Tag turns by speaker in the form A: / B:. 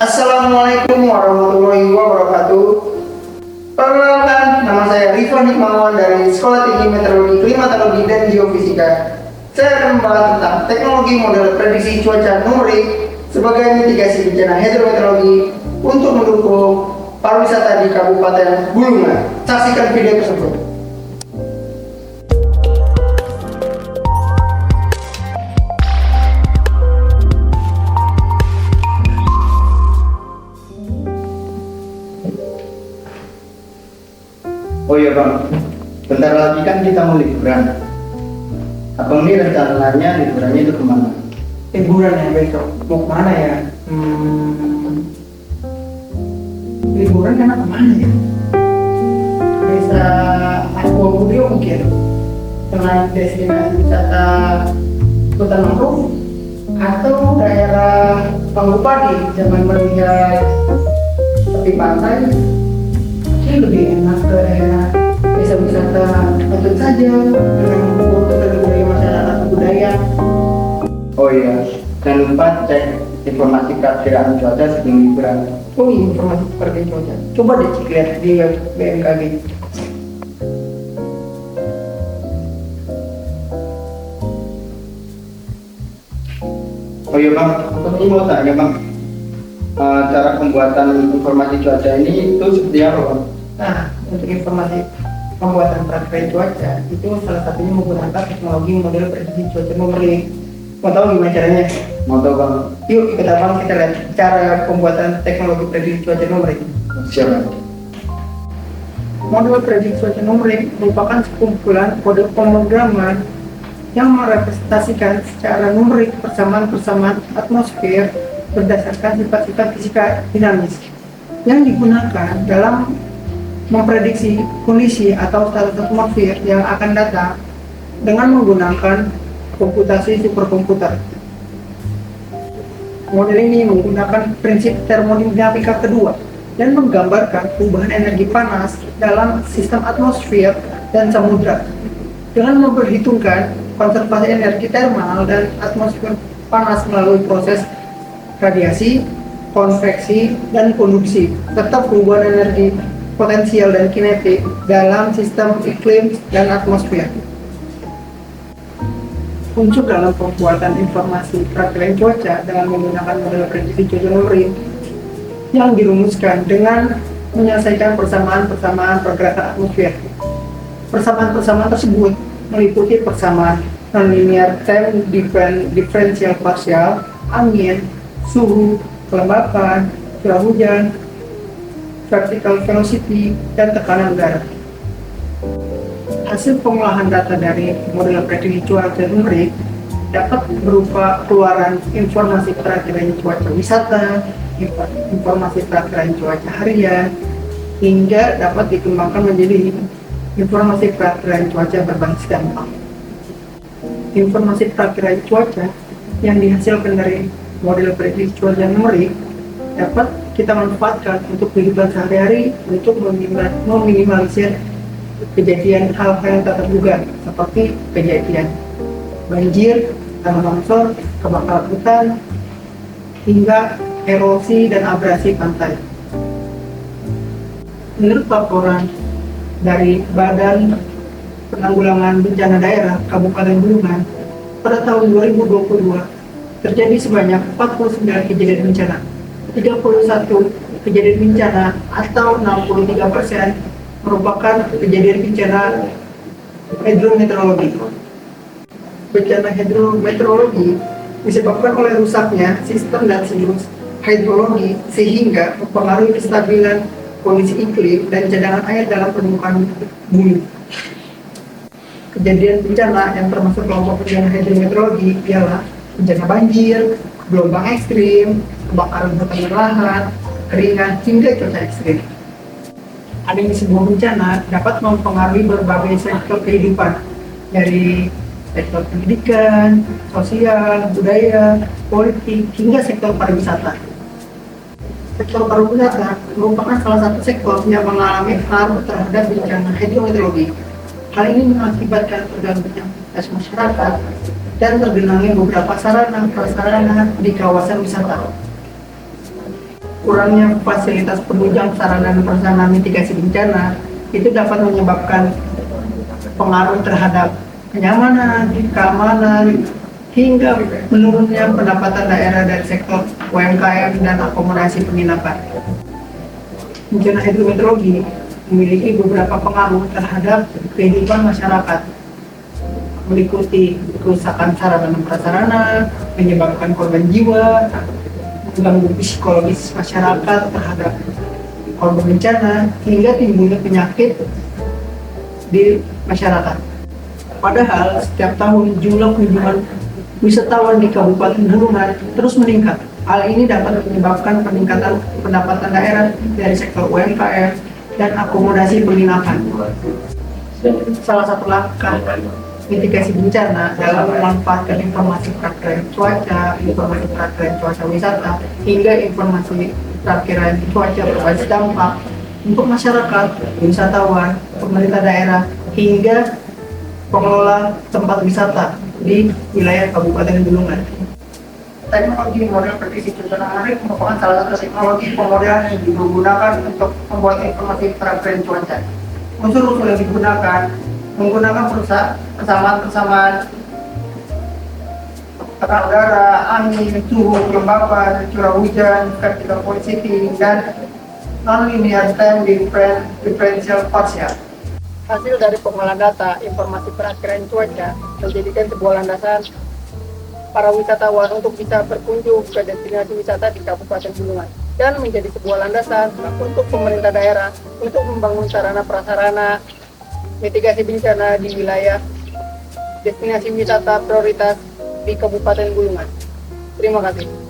A: Assalamualaikum warahmatullahi wabarakatuh. Perkenalkan, nama saya Rifan Hikmawan dari Sekolah Tinggi Meteorologi, Klimatologi, dan Geofisika. Saya akan membahas tentang teknologi model prediksi cuaca numerik sebagai mitigasi bencana hidrometeorologi untuk mendukung pariwisata di Kabupaten Bulungan. Saksikan video tersebut.
B: Oh iya bang, bentar lagi kan kita mau liburan. Abang ini rencananya liburannya itu kemana?
A: Liburan ya besok. Mau kemana ya? Liburan karena kemana ya? Bisa Aqua Studio mungkin. Dengan destinasi wisata hutan mangrove atau daerah Pangupadi zaman melihat tepi pantai. Ini lebih enak ke daerah desa wisata tentu saja dengan foto dari budaya masyarakat budaya.
B: Oh iya, jangan lupa cek informasi perakiraan cuaca sebelum liburan.
A: Oh iya, informasi perakiraan cuaca. Coba deh cek lihat di web BMKG.
B: Oh iya bang, aku mau tanya bang, cara pembuatan informasi cuaca ini itu seperti apa bang?
A: Nah, untuk informasi pembuatan perakiraan cuaca itu salah satunya menggunakan teknologi model prediksi cuaca numerik. Mau tahu gimana caranya?
B: Mau tahu bang?
A: Yuk ikut abang kita lihat cara pembuatan teknologi prediksi cuaca numerik.
B: Siapa?
A: Model prediksi cuaca numerik merupakan sekumpulan kode pemrograman yang merepresentasikan secara numerik persamaan-persamaan atmosfer berdasarkan sifat-sifat fisika dinamis yang digunakan dalam memprediksi kondisi atau status atmosfer yang akan datang dengan menggunakan komputasi superkomputer. Model ini menggunakan prinsip termodinamika kedua dan menggambarkan perubahan energi panas dalam sistem atmosfer dan samudra dengan memperhitungkan konservasi energi termal dan atmosfer panas melalui proses radiasi, konveksi, dan konduksi, serta perubahan energi potensial dan kinetik dalam sistem iklim dan atmosfer. Unsur dalam pembuatan informasi perakiraan cuaca dengan menggunakan model prediksi cuaca numerik yang dirumuskan dengan menyelesaikan persamaan-persamaan pergerakan atmosfer. Persamaan-persamaan tersebut meliputi persamaan nonlinear time differential partial, angin, suhu, kelembapan, curah hujan, vertical velocity, dan tekanan udara. Hasil pengolahan data dari model prediksi cuaca numerik dapat berupa keluaran informasi perakiraan cuaca wisata, informasi perakiraan cuaca harian, hingga dapat dikembangkan menjadi informasi perakiraan cuaca berbasis dampak. Informasi perakiraan cuaca yang dihasilkan dari model prediksi cuaca numerik dapat kita manfaatkan untuk kehidupan sehari-hari untuk meminimalisir kejadian hal-hal yang tak terduga seperti kejadian banjir, tanah longsor, kebakaran hutan, hingga erosi dan abrasi pantai. Menurut laporan dari Badan Penanggulangan Bencana Daerah Kabupaten Bulungan, pada tahun 2022 terjadi sebanyak 49 kejadian bencana, 31 kejadian bencana atau 63% merupakan kejadian bencana hidrometeorologi. Bencana hidrometeorologi disebabkan oleh rusaknya sistem dan siklus hidrologi sehingga mempengaruhi kestabilan kondisi iklim dan cadangan air dalam permukaan bumi. Kejadian bencana yang termasuk kelompok bencana hidrometeorologi ialah bencana banjir, gelombang ekstrim, kebakaran hutan dan lahan, keringan, hingga cuaca ekstrim. Adanya sebuah bencana dapat mempengaruhi berbagai sektor kehidupan, dari sektor pendidikan, sosial, budaya, politik, hingga sektor pariwisata. Sektor pariwisata merupakan salah satu sektor yang mengalami pengaruh terhadap bencana hidrometeorologi. Hal ini mengakibatkan terganggunya aktivitas masyarakat dan tergenangnya beberapa sarana prasarana di kawasan wisata. kurangnya fasilitas penunjang sarana dan prasarana mitigasi bencana itu dapat menyebabkan pengaruh terhadap kenyamanan, keamanan, hingga menurunnya pendapatan daerah dari sektor UMKM dan akomodasi penginapan. Bencana hidrometeorologi memiliki beberapa pengaruh terhadap kehidupan masyarakat, meliputi kerusakan sarana dan prasarana, menyebabkan korban jiwa, mengganggu psikologis masyarakat terhadap korban bencana, hingga timbulnya penyakit di masyarakat. Padahal setiap tahun jumlah kunjungan wisatawan di Kabupaten Bulungan terus meningkat. Hal ini dapat menyebabkan peningkatan pendapatan daerah dari sektor UMKM dan akomodasi penginapan. Salah satu langkah mitigasi bencana dalam memanfaatkan informasi perakiraan cuaca, informasi perakiraan cuaca wisata, hingga informasi perakiraan cuaca berbasis dampak untuk masyarakat, wisatawan, pemerintah daerah, hingga pengelola tempat wisata di wilayah Kabupaten Bulungan. Teknologi model prediksi cuaca dinamis merupakan salah satu teknologi pemodelan yang digunakan untuk membuat informasi perakiraan cuaca. Unsur-unsur yang digunakan menggunakan kesamaan tekanan udara, angin, suhu, kelembapan, curah hujan, vertical velocity, dan non-linear time differential partial. Hasil dari pengolahan data informasi perakiraan cuaca menjadikan sebuah landasan para wisatawan untuk bisa berkunjung ke destinasi wisata di Kabupaten Bulungan, dan menjadi sebuah landasan untuk pemerintah daerah untuk membangun sarana prasarana mitigasi bencana di wilayah destinasi wisata prioritas di Kabupaten Bulungan. Terima kasih.